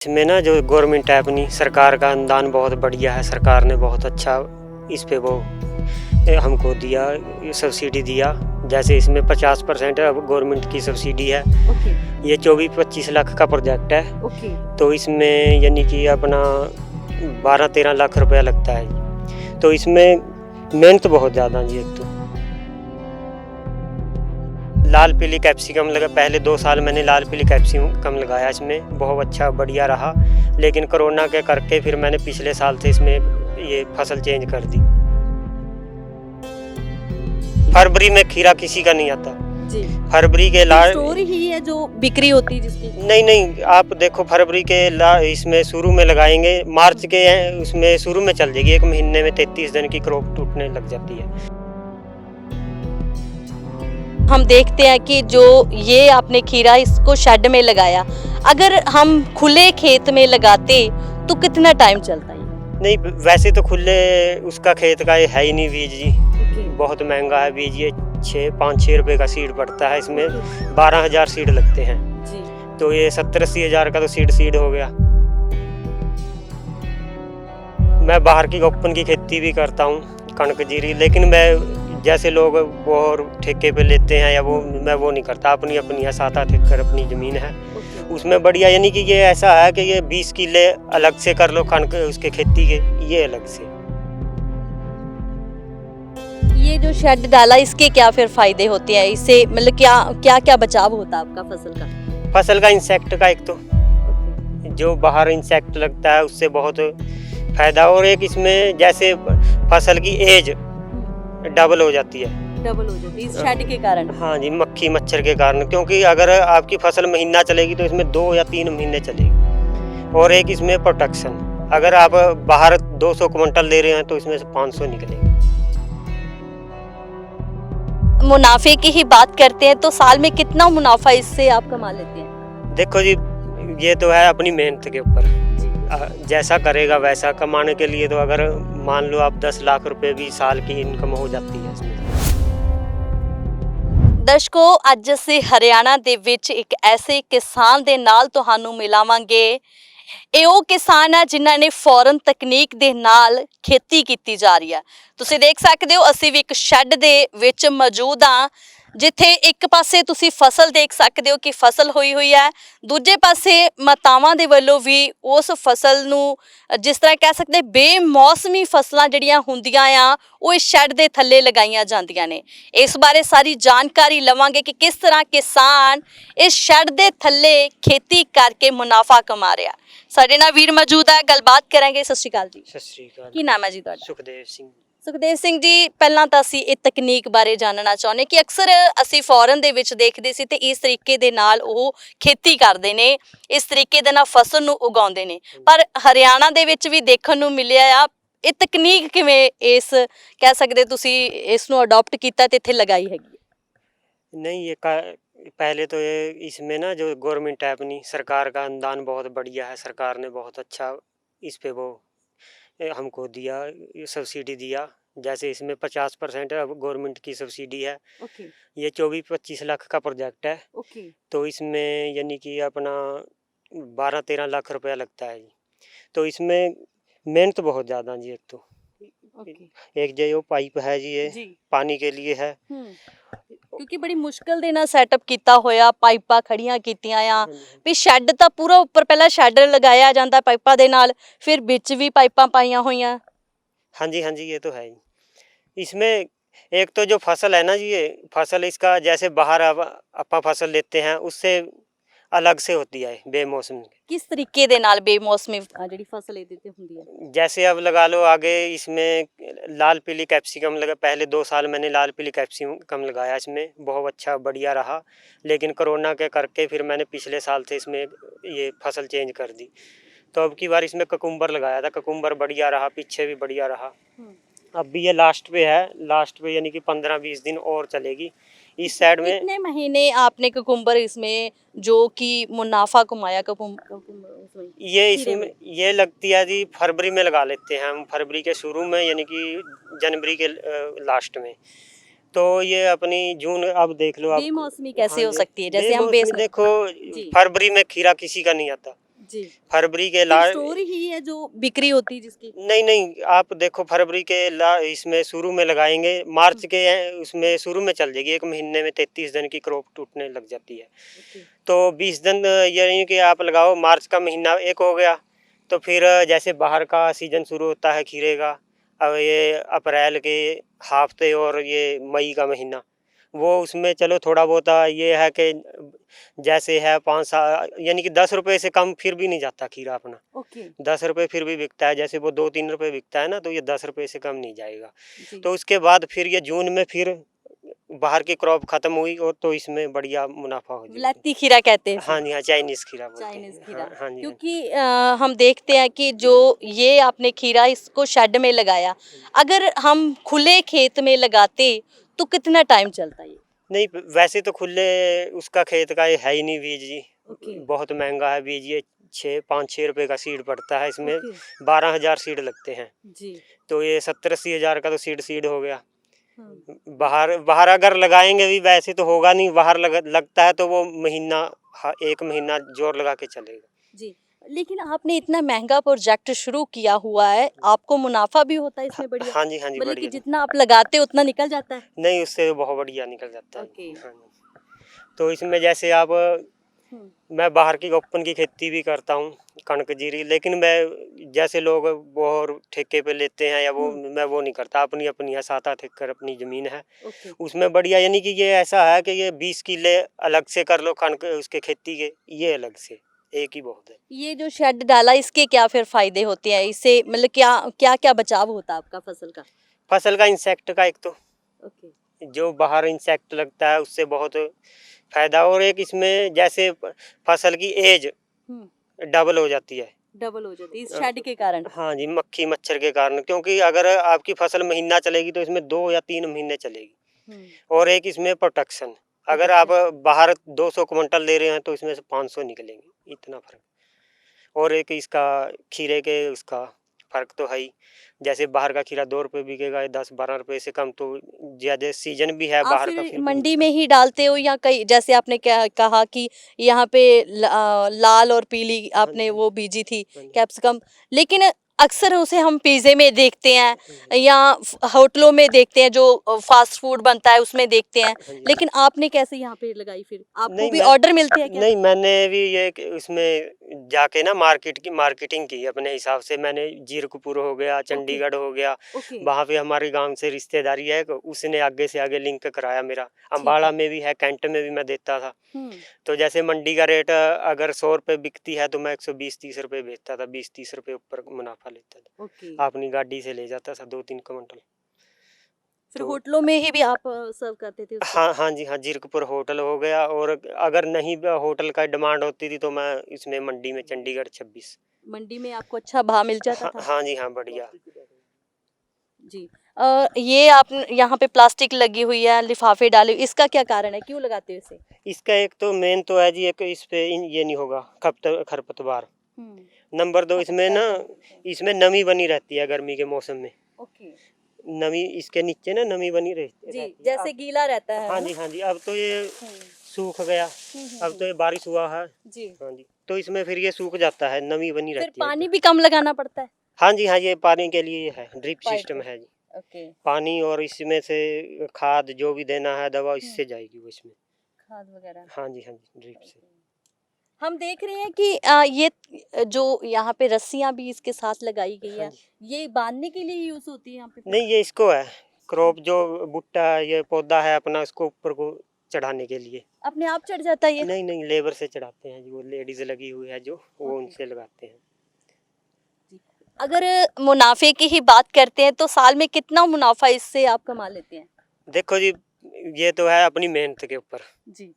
इसमें ना जो गवर्नमेंट है अपनी सरकार का अनुदान बहुत बढ़िया है। सरकार ने बहुत अच्छा इस पे वो हमको दिया, सब्सिडी दिया। जैसे इसमें 50% अब गवर्नमेंट की सब्सिडी है। ओके। ये 24-25 लाख का प्रोजेक्ट है। ओके। तो इसमें यानी कि अपना 12-13 लाख रुपया लगता है। तो इसमें मेहनत बहुत ज़्यादा जी। एक तो लाल पीली कैप्सिकम लगा, पहले 2 साल मैंने लाल पीली कैप्सिकम लगाया, इसमें बहुत अच्छा बढ़िया रहा। लेकिन कोरोना के करके फिर मैंने पिछले साल से इसमें ये फसल चेंज कर दी। फरवरी में खीरा किसी का नहीं आता जी। फरवरी के स्टोर ही है जो बिक्री होती है जिसकी? नहीं, आप देखो फरवरी के इसमें शुरू में लगाएंगे, मार्च के उसमें शुरू में चल जाएगी। 1 महीने में 33 दिन की क्रॉप टूटने लग जाती है। हम देखते हैं कि जो ये आपने खीरा इसको शेड में लगाया, अगर हम खुले खेत में लगाते तो कितना टाइम चलता है? नहीं, वैसे तो खुले उसका खेत का ये है ही नहीं बीज जी। बहुत महंगा है बीज। ये 5-6 रुपए का सीड पड़ता है। इसमें 12,000 सीड लगते हैं जी। तो ये 70-80 हज़ार का तो सीड हो गया। मैं बाहर की ओपन की खेती भी करता हूँ, कणक जीरी। लेकिन मैं जैसे लोग वो ठेके पे लेते हैं या मैं वो नहीं करता। अपनी है 7-8 एकड़ अपनी ज़मीन है, उसमें बढ़िया। यानी कि ये ऐसा है कि ये 20 किले अलग से कर लो कणक उसके खेती के, ये अलग से। ये जो शेड डाला, इसके क्या फिर फायदे होते हैं? इससे मतलब क्या बचाव होता है आपका फसल का? इंसेक्ट का एक तो जो बाहर इंसेक्ट लगता है उससे बहुत फायदा। और एक इसमें जैसे फसल की एज डबल हो जाती है इस शेड के कारण। हाँ जी, मक्खी मच्छर के कारण। क्योंकि अगर आपकी फसल महीना चलेगी तो इसमें 2 या 3 महीने चलेगी। और एक इसमें प्रोटेक्शन, अगर आप बाहर 200 क्विंटल दे रहे हैं तो इसमें से 500 निकलेगी। मुनाफे की ही बात करते हैं तो साल में कितना मुनाफा इससे आप कमा लेते हैं? देखो जी, ये तो है अपनी मेहनत के ऊपर। जैसा करेगा वैसा कमाने के लिए। तो अगर मान लो आप 10 लाख रुपए भी साल की इनकम हो जाती है इसमें। दर्शकों, ਅੱਜ ਅਸੀਂ ਹਰਿਆਣਾ ਦੇ ਵਿੱਚ ਇੱਕ ਐਸੇ ਕਿਸਾਨ ਦੇ ਨਾਲ ਤੁਹਾਨੂੰ ਮਿਲਾਵਾਂਗੇ। ਇਹ ਉਹ ਕਿਸਾਨ ਆ ਜਿਨ੍ਹਾਂ ਨੇ ਫੌਰਨ ਤਕਨੀਕ ਦੇ ਨਾਲ ਖੇਤੀ ਕੀਤੀ ਜਾ ਰਹੀ ਹੈ। ਤੁਸੀਂ ਦੇਖ ਸਕਦੇ ਹੋ ਅਸੀਂ ਵੀ ਇੱਕ ਸ਼ੈੱਡ ਦੇ ਵਿੱਚ ਮੌਜੂਦ ਆ, ਜਿੱਥੇ ਇੱਕ ਪਾਸੇ ਤੁਸੀਂ ਫਸਲ ਦੇਖ ਸਕਦੇ ਹੋ ਕਿ ਫਸਲ ਹੋਈ ਹੈ, ਦੂਜੇ ਪਾਸੇ ਮਾਤਾਵਾਂ ਦੇ ਵੱਲੋਂ ਵੀ ਉਸ ਫਸਲ ਨੂੰ ਜਿਸ ਤਰ੍ਹਾਂ ਕਹਿ ਸਕਦੇ ਬੇਮੌਸਮੀ ਫਸਲਾਂ ਜਿਹੜੀਆਂ ਹੁੰਦੀਆਂ ਆ ਉਹ ਇਸ ਸ਼ੈੱਡ ਦੇ ਥੱਲੇ ਲਗਾਈਆਂ ਜਾਂਦੀਆਂ ਨੇ। ਇਸ ਬਾਰੇ ਸਾਰੀ ਜਾਣਕਾਰੀ ਲਵਾਂਗੇ ਕਿ ਕਿਸ ਤਰ੍ਹਾਂ ਕਿਸਾਨ ਇਸ ਸ਼ੈੱਡ ਦੇ ਥੱਲੇ ਖੇਤੀ ਕਰਕੇ ਮੁਨਾਫਾ ਕਮਾ ਰਿਹਾ। ਸਾਡੇ ਨਾਲ ਵੀਰ ਮੌਜੂਦ ਹੈ, ਗੱਲਬਾਤ ਕਰਾਂਗੇ। ਸਤਿ ਸ਼੍ਰੀ ਅਕਾਲ ਜੀ। ਸਤਿ ਸ਼੍ਰੀ ਅਕਾਲ। ਕੀ ਨਾਮ ਹੈ ਜੀ ਤੁਹਾਡਾ? ਸੁਖਦੇਵ ਸਿੰਘ। ਸੁਖਦੇਵ ਸਿੰਘ ਜੀ, ਪਹਿਲਾਂ ਤਾਂ ਅਸੀਂ ਇਹ ਤਕਨੀਕ ਬਾਰੇ ਜਾਣਨਾ ਚਾਹੁੰਦੇ ਕਿ ਅਕਸਰ ਅਸੀਂ ਫੌਰਨ ਦੇ ਵਿੱਚ ਦੇਖਦੇ ਸੀ ਤੇ ਇਸ ਤਰੀਕੇ ਦੇ ਨਾਲ ਉਹ ਖੇਤੀ ਕਰਦੇ ਨੇ, ਇਸ ਤਰੀਕੇ ਦੇ ਨਾਲ ਫਸਲ ਨੂੰ ਉਗਾਉਂਦੇ ਨੇ। ਪਰ ਹਰਿਆਣਾ ਦੇ ਵਿੱਚ ਵੀ ਦੇਖਣ ਨੂੰ ਮਿਲਿਆ ਆ, ਇਹ ਤਕਨੀਕ ਕਿਵੇਂ ਇਸ ਕਹਿ ਸਕਦੇ ਤੁਸੀਂ ਇਸ ਨੂੰ ਅਡਾਪਟ ਕੀਤਾ ਤੇ ਇੱਥੇ ਲਗਾਈ ਹੈਗੀ? नहीं, ये पहले तो ये इसमें ना जो गवर्नमेंट है अपनी सरकार का अनुदान बहुत बढ़िया है। सरकार ने बहुत अच्छा इस पे वो हमको दिया, सब्सिडी दिया। जैसे इसमें 50% अब गवर्नमेंट की सब्सिडी है। ये 24-25 लाख का प्रोजेक्ट है। तो इसमें यानी कि अपना 12-13 लाख रुपया लगता है जी। तो इसमें मेहनत बहुत ज़्यादा जी। एक तो एक जो पाइप है जी, ये पानी के लिए है। ਕਿਉਂਕਿ ਬੜੀ ਮੁਸ਼ਕਲ ਦੇ ਨਾਲ ਸੈਟਅਪ ਕੀਤਾ ਹੋਇਆ, ਪਾਈਪਾਂ ਖੜੀਆਂ ਕੀਤੀਆਂ ਆ ਵੀ ਸ਼ੈੱਡ ਤਾਂ ਪੂਰਾ ਉੱਪਰ ਪਹਿਲਾਂ ਸ਼ੈੱਡ ਲਗਾਇਆ ਜਾਂਦਾ ਪਾਈਪਾਂ ਦੇ ਨਾਲ, ਫਿਰ ਵਿੱਚ ਵੀ ਪਾਈਪਾਂ ਪਾਈਆਂ ਹੋਈਆਂ। हाँ जी, ये तो है ही। इसमें एक तो जो फसल है ना जी, ये फसल इसका जैसे बाहर अपा फसल लेते हैं उससे अलग से होती है बेमौसमी। किस तरीके दे नाल बेमौसमी ਜਿਹੜੀ ਫਸਲ ਇਹਦੇ ਤੇ ਹੁੰਦੀ ਹੈ? जैसे अब लगा लो आगे इसमें लाल पीली कैप्सिकम लगा, पहले 2 साल मैंने लाल पीली कैप्सिकम लगाया, इसमें बहुत अच्छा बढ़िया रहा। लेकिन कोरोना के करके फिर मैंने पिछले साल से इसमें ये फसल चेंज कर दी। तो अब की बार इसमें ककुम्बर लगाया था, ककुम्बर बढ़िया रहा, पीछे भी बढ़िया रहा। अब भी ये लास्ट पे है, लास्ट पे यानी कि 15-20 दिन और चलेगी इस साइड में। कितने महीने आपने कुकुम्बर इसमें जो कि मुनाफा कमाया? ये इसमें ये लगती है जी, फरवरी में लगा लेते हैं हम, फरवरी के शुरू में यानी कि जनवरी के लास्ट में। तो ये अपनी जून, अब देख लो आप बेमौसमी कैसे हो सकती है? जैसे हम देखो फरवरी में खीरा किसी का नहीं आता जी। फरवरी के सिर्फ स्टोर ही है जो बिक्री होती है जिसकी? नहीं नहीं, आप देखो फरवरी के इसमें शुरू में लगाएंगे, मार्च के उसमें शुरू में चल जाएगी, 1 महीने में 33 दिन की क्रॉप टूटने लग जाती है। ओके। तो 20 दिन यानी कि आप लगाओ, मार्च का महीना एक हो गया, तो फिर जैसे बाहर का सीजन शुरू होता है खीरे का, अब ये अप्रैल के हफ्ते और ये मई का महीना, वो उसमें चलो थोड़ा बहुत ये है कि जैसे है 5 यानी कि 10 रुपए से कम फिर भी नहीं जाता खीरा अपना। ओके। 10 रुपए फिर भी बिकता है, जैसे वो 2-3 रुपए बिकता है ना, तो ये 10 रुपए से कम नहीं जाएगा। जी। तो उसके बाद फिर ये जून में फिर बाहर की क्रॉप खत्म हुई, और तो इसमें बढ़िया मुनाफा हो जाएगा। विलायती खीरा कहते हैं इसे। हाँ जी हाँ, चाइनीज खीरा बोलते चाइनीज हैं। खीरा। हाँ हाँ जी हाँ क्योंकि हम देखते हैं कि जो ये आपने खीरा इसको शेड में लगाया, अगर हम खुले खेत में लगाते तो कितना टाइम चलता ये? नहीं, वैसे तो खुले उसका खेत का ये है ही नहीं बीज जी, ओके। बहुत महंगा है बीज ये। 5-6 रुपए का सीड पड़ता है इसमें, ओके। 12,000 सीड लगते हैं। जी। तो ये 70-80 हज़ार का तो सीड हो गया। हाँ। बाहर अगर लगाएंगे भी, वैसे तो होगा नहीं, बाहर लगता है तो वो महीना, 1 महीना जोर लगा के चलेगा। जी। लेकिन आपने इतना महंगा प्रोजेक्ट शुरू किया हुआ है, आपको मुनाफा भी होता है इसमें बढ़िया? हाँ जी हाँ जी, मतलब कि बढ़िया। जितना आप लगाते हो उतना निकल जाता है? नहीं, उससे तो बहुत बढ़िया निकल जाता है। ओके। हाँ जी। तो इसमें जैसे आप, हम्म। मैं बाहर की ओपन की खेती भी करता हूँ, कणक जीरी, लेकिन मैं जैसे लोग वो ठेके पे लेते हैं या वो, मैं वो नहीं करता, अपनी अपनी है, 7-8 एकड़ अपनी ज़मीन है, ओके। उसमें बढ़िया, यानी कि ये ऐसा है कि ये 20 किले अलग से कर लो कणक उसके खेती के, ये अलग से, एक ही बहुत है। ये जो शेड डाला इसके क्या फिर फायदे होते हैं? इससे मतलब क्या क्या क्या बचाव होता है आपका फसल का? फसल का इंसेक्ट का, एक तो ओके। जो बाहर इंसेक्ट लगता है उससे बहुत फायदा, और एक इसमें जैसे फसल की एज डबल हो जाती है। डबल हो जाती है इस शेड के कारण? हाँ जी, मक्खी मच्छर के कारण, क्योंकि अगर आपकी फसल महीना चलेगी तो इसमें 2 या 3 महीने चलेगी। और एक इसमें प्रोटेक्शन, अगर आप बाहर 200 क्विंटल ले रहे हैं तो इसमें से 500 निकलेंगे, इतना फर्क। और एक इसका खीरे के उसका फर्क तो है ही, जैसे बाहर का खीरा 2 रुपये बिकेगा, 10-12 रुपये से कम, तो ज़्यादा सीजन भी है आप बाहर का, फिर फिर भी मंडी में ही डालते हो या कहीं, जैसे आपने क्या कहा कि यहाँ पे लाल और पीली आपने वो बीजी थी हाँ जी। कैप्सिकम, लेकिन अक्सर उसे हम पिज़्ज़े में देखते हैं हाँ या होटलों में देखते हैं, जो फास्ट फूड बनता है उसमें देखते हैं, जी। लेकिन आपने कैसे यहाँ पे लगाई फिर? आपको नहीं, भी मैं ऑर्डर मिलते हैं क्या? नहीं, मैंने भी ये इसमें जाके ना मार्केटिंग की अपने हिसाब से। मैंने जीरकपुर हो गया, चंडीगढ़ हो गया, ओके। वहाँ पे हमारे गांव से रिश्तेदारी है, उसने आगे से आगे लिंक कराया मेरा। ठीक अम्बाड़ा है। में भी है, कैंट में भी मैं देता था। तो जैसे मंडी का रेट अगर 100 रुपये बिकती है तो मैं 120-130 रुपये बेचता था, 20-30 रुपये ऊपर मुनाफा लेता था। ओके। अपनी गाड़ी से ले जाता था 2-3 क्विंटल। फिर तो होटलों में ही भी आप सर्व करते थे उसको? हाँ हाँ जी हाँ, जीरकपुर होटल हो गया, और अगर नहीं भी होटल का डिमांड होती थी तो मैं इसमें मंडी में, चंडीगढ़ 26। मंडी में आपको अच्छा भाव मिल जाता हाँ था? हाँ जी हाँ, बढ़िया। जी। ये आप यहाँ पे प्लास्टिक लगी हुई है, लिफाफे डाले, इसका क्या कारण है? क्यों लगाते हो इसे? इसका एक तो मेन तो है जी, एक इस पे ये नहीं होगा खरपतवार। नंबर 2, इसमें ना, इसमें नमी बनी रहती है गर्मी के मौसम में। ओके। नमी इसके नीचे ना, नमी बनी रहती जी, है। जैसे गीला रहता है हाँ ना? जी हाँ जी, अब तो ये सूख गया, अब तो ये बारिश हुआ है। जी। हाँ जी, तो इसमें फिर ये सूख जाता है, नमी बनी फिर रहती है पानी एकदम। भी कम लगाना पड़ता है? हाँ जी हाँ, ये पानी के लिए ये है, ड्रिप पाइप सिस्टम में। है जी। ओके। पानी और इसमें से खाद जो भी देना है, दवा इससे जाएगी वो इसमें। खाद वगैरह। हाँ जी हाँ जी, ड्रिप से। हम देख रहे हैं कि ये जो यहाँ पे रस्सियाँ भी इसके साथ लगाई गई हाँ है, जी। ये बांधने के लिए यूज होती है यहाँ पे? नहीं, ये इसको है, क्रॉप जो भुट्टा है, ये पौधा है अपना, उसको ऊपर को चढ़ाने के लिए। अपने आप चढ़ जाता है ये? नहीं नहीं, लेबर से चढ़ाते हैं जी, वो लेडीज लगी हुई है जो, वो ओके। उनसे लगाते हैं। अगर मुनाफे की ही बात करते हैं तो साल में कितना मुनाफा इससे आप कमा लेते हैं? देखो जी, ये तो है अपनी मेहनत के ऊपर, जी।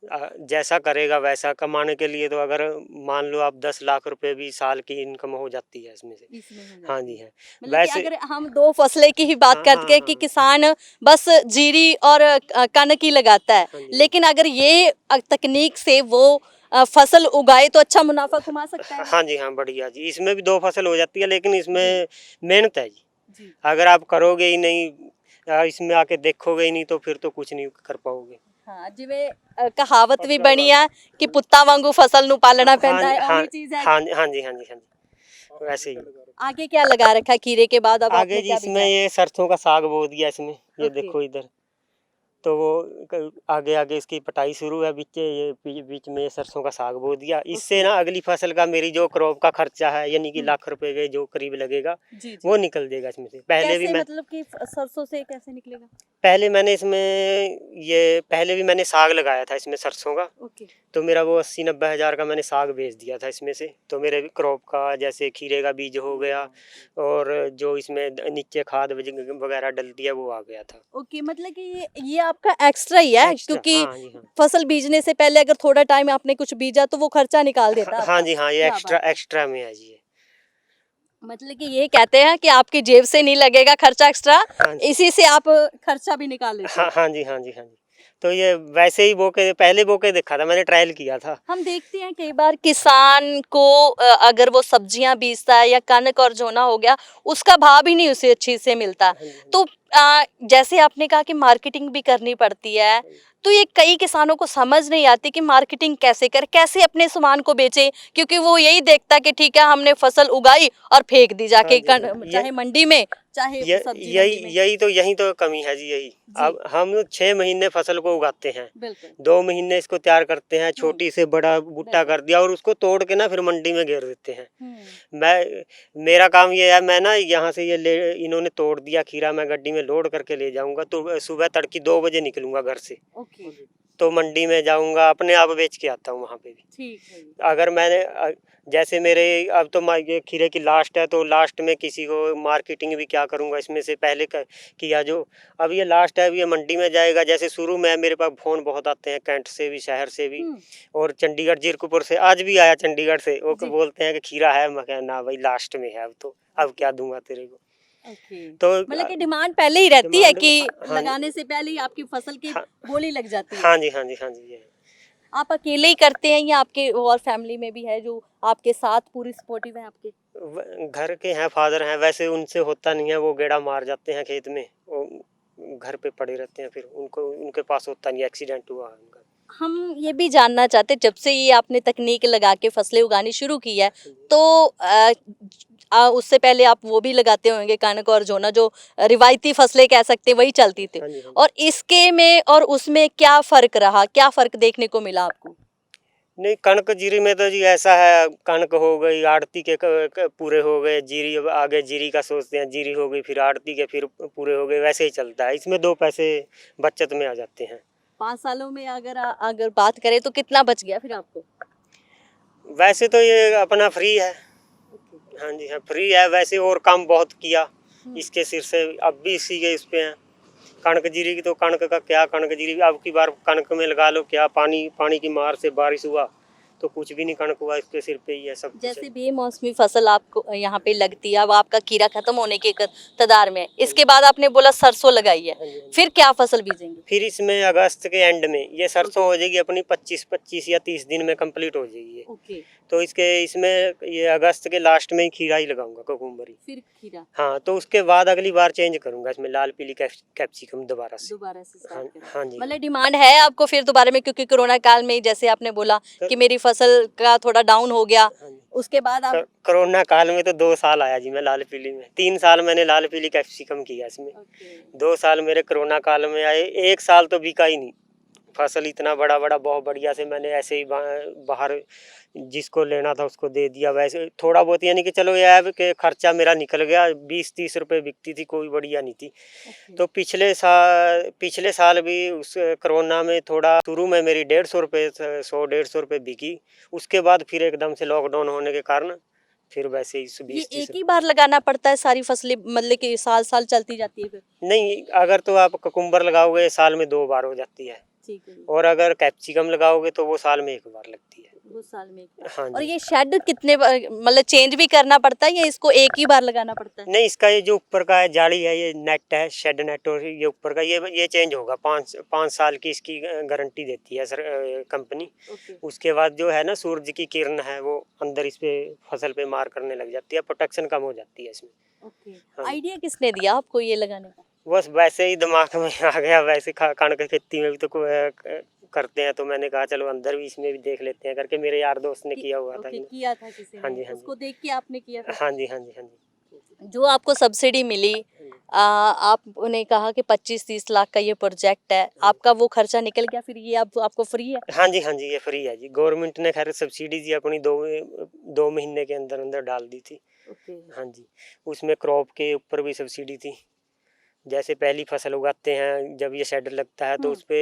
जैसा करेगा वैसा। कमाने के लिए तो अगर मान लो आप 10 लाख रुपए भी साल की इनकम हो जाती है इसमें से। इसमें हो हाँ जाती जी है। है, मतलब कि वैसे। अगर हम दो फसलें की ही बात हाँ हाँ करते हैं कि हाँ किसान बस जीरी और कनक ही लगाता है, हाँ जी। लेकिन अगर ये तकनीक से वो फसल उगाए तो अच्छा मुनाफा कमा सकता है। हाँ जी हाँ, बढ़िया जी, इसमें भी 2 फसल हो जाती है, लेकिन इसमें मेहनत है जी। जी। अगर आप करोगे ही नहीं, इसमें आके देखोगे ही नहीं, तो फिर तो कुछ नहीं कर पाओगे। ਹਾਂ ਜਿਵੇਂ ਕਹਾਵਤ ਵੀ ਬਣੀ ਆ ਕਿ ਪੁੱਤਾਂ ਵਾਂਗੂ ਫਸਲ ਨੂੰ ਪਾਲਣਾ ਪੈਂਦਾ है हाँ और ये चीज है। हाँ हाँ जी हाँ जी हाँ जी वैसे ही। आगे क्या लगा रखा है खीरे के बाद अब आगे आपने जी क्या इसमें बीजा? ये सरसों का साग बो दिया इसमें, ये ओके। देखो इधर। तो वो आगे आगे इसकी पटाई शुरू है, बीच ये बीच में ये सरसों का साग बो दिया। इससे ओके। ना अगली फसल का मेरी जो क्रॉप का खर्चा है यानी कि हम्म। लाख रुपए के जो करीब लगेगा जी जी। वो निकल जाएगा इसमें से। पहले भी कैसे मैं मतलब कि सरसों से कैसे निकलेगा? पहले मैंने इसमें ये पहले भी मैंने साग लगाया था इसमें सरसों का। ओके। तो मेरा वो 80-90 हज़ार का मैंने साग बेच दिया था इसमें से। तो मेरे क्रॉप का जैसे खीरे का बीज हो गया और जो इसमें नीचे खाद वगैरह डलती है वो आ गया था। ओके मतलब कि ये आपका एक्स्ट्रा ही है एक्स्ट्रा, क्योंकि हाँ जी हाँ। फसल बीजने से पहले अगर थोड़ा टाइम आपने कुछ बीजा तो वो खर्चा निकाल देता है हाँ आपका। जी हाँ, ये क्या एक्स्ट्रा बात है। एक्स्ट्रा में है जी ये। मतलब कि ये कहते हैं कि आपकी जेब से नहीं लगेगा खर्चा एक्स्ट्रा, हाँ जी इसी से आप खर्चा भी निकाल लेते हाँ हो। हाँ जी हाँ जी हाँ जी। तो ये वैसे ही बो के पहले बो के देखा था मैंने, ट्रायल किया था। हम देखते हैं कई बार किसान को अगर वो सब्जियां बीजता है या कनक और जोना हो गया उसका भाव ही नहीं उसे अच्छी से मिलता। हाँ जी, हाँ जी। तो जैसे आपने कहा कि मार्केटिंग भी करनी पड़ती है, तो ये कई किसानों को समझ नहीं आती कि मार्केटिंग कैसे कर, कैसे अपने सामान को बेचे, क्योंकि वो यही देखता कि ठीक है हमने फसल उगाई और फेंक दी जाके हाँ जी, हाँ। चाहे मंडी में चाहे ये सब्जी यही मंडी में। यही तो कमी है जी यही। जी। अब हम 6 महीने फसल को उगाते हैं, बिल्कुल 2 महीने इसको तैयार करते हैं, छोटी से बड़ा बूटा कर दिया और उसको तोड़ के ना फिर मंडी में घेर देते हैं। मैं मेरा काम ये है, मैं ना यहाँ से ये ले इन्होंने तोड़ दिया खीरा, मैं गड्डी में लोड करके ले जाऊंगा तो सुबह तड़की 2 बजे निकलूंगा घर से, ओके तो मंडी में जाऊंगा अपने आप बेच के आता हूँ वहाँ पे भी। ठीक है। अगर मैंने जैसे मेरे अब तो ये खीरे की लास्ट है तो लास्ट में किसी को मार्केटिंग भी क्या करूँगा, इसमें से पहले किया जो अब ये लास्ट है, अब ये मंडी में जाएगा। जैसे शुरू में मेरे पास फ़ोन बहुत आते हैं कैंट से भी, शहर से भी और चंडीगढ़ जीरकपुर से, आज भी आया चंडीगढ़ से। वो जी। बोलते हैं कि खीरा है, मैं कहा ना भाई लास्ट में है, अब तो अब क्या दूंगा तेरे को। ओके तो मतलब कि डिमांड पहले ही रहती है डिमांड, कि हाँ लगाने से पहले ही आपकी फसल की हाँ, बोली लग जाती है। हाँ जी हाँ जी हाँ जी। ये आप अकेले ही करते हैं या आपके और फैमिली में भी है जो आपके साथ पूरी सपोर्टिव है आपके? घर के हैं, फादर हैं, वैसे उनसे होता नहीं है, वो गेड़ा मार जाते हैं खेत में, वो घर पे पड़े रहते हैं, फिर उनको उनके पास होता नहीं, एक्सीडेंट हुआ है उनका। हम ये भी जानना चाहते जब से ये आपने तकनीक लगा के फसलें उगानी शुरू की है तो उससे पहले आप वो भी लगाते होंगे कनक और जोना, जो रिवायती फसलें कह सकते हैं वही चलती थी, हाँ जी, हाँ जी। और इसके में और उसमें क्या फर्क रहा, क्या फर्क देखने को मिला आपको? नहीं, कणक जीरी में तो जी ऐसा है, कणक हो गई आड़ती के पूरे हो गए, जीरी अब आगे जीरी का सोचते हैं, जीरी हो गई फिर आड़ती के फिर पूरे हो गए, वैसे ही चलता है। इसमें 2 पैसे बचत में आ जाते हैं। 5 सालों में अगर बात करें तो कितना बच गया फिर आपको? वैसे तो ये अपना फ्री है, हाँ जी हाँ फ्री है। वैसे और काम बहुत किया इसके सिर से, अब भी इसी के इस पे हैं। कणक जीरी की तो कणक का क्या, कणक जीरी अब की बार कणक में लगा लो क्या, पानी की मार से बारिश हुआ तो कुछ भी नहीं कणक हुआ, इसके सिर पे ही है सब कुछ। जैसे बेमौसमी फसल आपको यहाँ पे लगती है, अब आपका खीरा खत्म होने के कगार में, इसके बाद आपने बोला सरसों लगाई है, हाँ जी, हाँ जी। फिर क्या फसल बीजेंगे? फिर इसमें अगस्त के एंड में ये सरसों हो जाएगी अपनी 25 या 30 दिन में कंप्लीट हो जाएगी ये। ओके तो इसमें ये अगस्त के लास्ट में ही खीरा ही लगाऊंगा, कुकुम्बरी। फिर खीरा हाँ, तो उसके बाद अगली बार चेंज करूंगा इसमें लाल पीली कैप्सिकम दोबारा से। दोबारा से हाँ, स्टार्ट करें। हाँ जी। मतलब डिमांड है आपको फिर दोबारा में, क्योंकि कोरोना काल में जैसे आपने बोला कि मेरी फसल का थोड़ा डाउन हो गया, हाँ जी। उसके बाद आप कोरोना काल में तो 2 साल आया जी मैं लाल पीली में, 3 साल मैंने लाल पीली कैप्सिकम किया इसमें। 2 साल मेरे कोरोना काल में आए, 1 साल तो बिका ही नहीं। फसल इतना बड़ा बहुत बढ़िया से मैंने ऐसे ही बाहर जिसको लेना था उसको दे दिया। वैसे थोड़ा बहुत यानी कि चलो ये है कि खर्चा मेरा निकल गया, 20-30 रुपए बिकती थी, कोई बढ़िया नहीं थी। तो पिछले साल भी उस कोरोना में थोड़ा शुरू में मेरी 150 रुपये 100-150 रुपये बिकी, उसके बाद फिर एकदम से लॉकडाउन होने के कारण फिर वैसे ही ये 20-30 एक ही बार लगाना पड़ता है सारी फसलें, मतलब कि साल साल चलती जाती है फिर? नहीं, अगर तो आप कुकुम्बर लगाओगे साल में 2 बार हो जाती है, ठीक है, और अगर कैप्सिकम लगाओगे तो वो साल में 1 बार लगती है। वो साल में हाँ और जी। ये शेड कितने मतलब चेंज भी करना पड़ता है या इसको एक ही बार लगाना पड़ता है? नहीं, इसका ये जो ऊपर का है जाली है, ये नेट है, शेड नेट, और ये ऊपर का ये चेंज होगा। 5 साल की इसकी गारंटी देती है सर कंपनी। ओके उसके बाद जो है ना सूरज की किरण है वो अंदर इस पे फसल पे मार करने लग जाती है, प्रोटेक्शन कम हो जाती है इसमें। ओके हाँ। आइडिया किसने दिया आपको ये लगाने का? बस वैसे ही दिमाग में आ गया, वैसे कणक की खेती में भी तो करते हैं, तो मैंने कहा चलो अंदर भी इसमें भी देख लेते हैं करके, मेरे यार दोस्त ने किया हुआ था। ओके, किया था किसी हाँ ने, जी, हाँ जी। उसको देख के आपने किया था? हाँ जी, हाँ जी, हाँ जी। जो आपको सब्सिडी मिली, आपने कहा कि 25-30 लाख का ये प्रोजेक्ट है, आपका वो खर्चा निकल गया, फिर ये अब आपको फ्री है? हाँ जी, हाँ जी, ये फ्री है जी। गवर्नमेंट ने खैर सब्सिडी जी अपनी 2 महीने के अंदर अंदर डाल दी थी। ओके। हाँ जी, उसमें क्रॉप के ऊपर भी सब्सिडी थी। जैसे पहली फसल उगाते हैं, जब ये शेड लगता है तो उस पे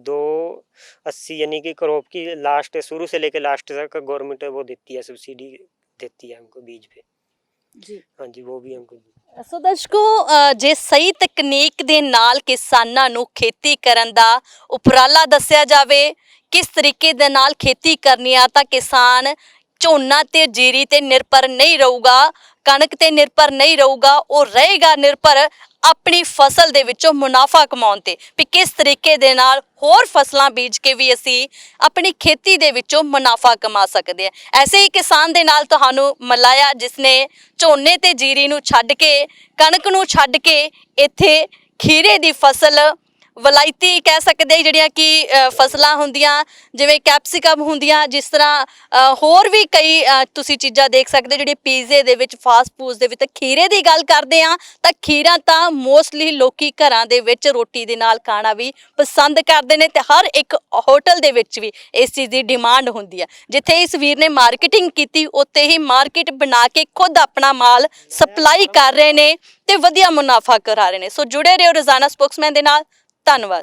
280 यानी कि क्रॉप की लास्ट शुरू से लेके लास्ट तक गवर्नमेंट वो देती है, सब्सिडी देती है हमको बीज पे। जी। हाँ जी, वो भी हमको। ਸੋ ਦਰਸ਼ਕੋ, ਜੇ ਸਹੀ ਤਕਨੀਕ ਦੇ ਨਾਲ ਕਿਸਾਨਾਂ ਨੂੰ ਖੇਤੀ ਕਰਨ ਦਾ ਉਪਰਾਲਾ ਦੱਸਿਆ ਜਾਵੇ, ਕਿਸ ਤਰੀਕੇ ਦੇ ਨਾਲ ਖੇਤੀ ਕਰਨੀ ਆ, ਤਾਂ ਕਿਸਾਨ ਝੋਨਾ ਤੇ ਜੀਰੀ ਤੇ ਨਿਰਭਰ ਨਹੀਂ ਰਹੂਗਾ, ਕਣਕ ਤੇ ਨਿਰਭਰ ਨਹੀਂ ਰਹੂਗਾ, ਉਹ ਰਹੇਗਾ ਨਿਰਭਰ ਆਪਣੀ ਫਸਲ ਦੇ ਵਿੱਚੋਂ ਮੁਨਾਫਾ ਕਮਾਉਣ ਤੇ, ਵੀ ਕਿਸ ਤਰੀਕੇ ਦੇ ਨਾਲ ਹੋਰ ਫਸਲਾਂ ਬੀਜ ਕੇ ਵੀ ਅਸੀਂ ਆਪਣੀ ਖੇਤੀ ਦੇ ਵਿੱਚੋਂ ਮੁਨਾਫਾ ਕਮਾ ਸਕਦੇ ਹਾਂ। ਐਸੇ ਹੀ ਕਿਸਾਨ ਦੇ ਨਾਲ ਤੁਹਾਨੂੰ ਮਿਲਾਇਆ ਜਿਸਨੇ ਝੋਨੇ ਤੇ ਜੀਰੀ ਨੂੰ ਛੱਡ ਕੇ, ਕਣਕ ਨੂੰ ਛੱਡ ਕੇ ਇੱਥੇ ਖੀਰੇ ਦੀ ਫਸਲ, ਵਲਾਇਤੀ ਕਹਿ ਸਕਦੇ ਜਿਹੜੀਆਂ ਕਿ ਫਸਲਾਂ ਹੁੰਦੀਆਂ, ਜਿਵੇਂ ਕੈਪਸਿਕਮ ਹੁੰਦੀਆਂ, ਜਿਸ ਤਰ੍ਹਾਂ ਹੋਰ ਵੀ ਕਈ ਤੁਸੀਂ ਚੀਜ਼ਾਂ ਦੇਖ ਸਕਦੇ ਜਿਹੜੀਆਂ ਪੀਜ਼ੇ ਦੇ ਵਿੱਚ, ਫਾਸਟ ਫੂਡ ਦੇ ਵਿੱਚ। ਖੀਰੇ ਦੀ ਗੱਲ ਕਰਦੇ ਆ ਤਾਂ ਖੀਰਾ ਤਾਂ ਮੋਸਟਲੀ ਲੋਕੀ ਘਰਾਂ ਦੇ ਵਿੱਚ ਰੋਟੀ ਦੇ ਨਾਲ ਖਾਣਾ ਵੀ ਪਸੰਦ ਕਰਦੇ ਨੇ, ਤੇ ਹਰ ਇੱਕ ਹੋਟਲ ਦੇ ਵਿੱਚ ਵੀ ਇਸ ਚੀਜ਼ ਦੀ ਡਿਮਾਂਡ ਹੁੰਦੀ ਹੈ। ਜਿੱਥੇ ਇਸ ਵੀਰ ਨੇ ਮਾਰਕੀਟਿੰਗ ਕੀਤੀ, ਉੱਥੇ ਹੀ ਮਾਰਕੀਟ ਬਣਾ ਕੇ ਖੁਦ ਆਪਣਾ ਮਾਲ ਸਪਲਾਈ ਕਰ ਰਹੇ ਨੇ ਤੇ ਵਧੀਆ ਮੁਨਾਫਾ ਕਰਾ ਰਹੇ ਨੇ। ਸੋ ਜੁੜੇ ਰਹੋ ਰੋਜ਼ਾਨਾ ਸਪੋਕਸਮੈਨ ਦੇ ਨਾਲ। ਧੰਨਵਾਦ।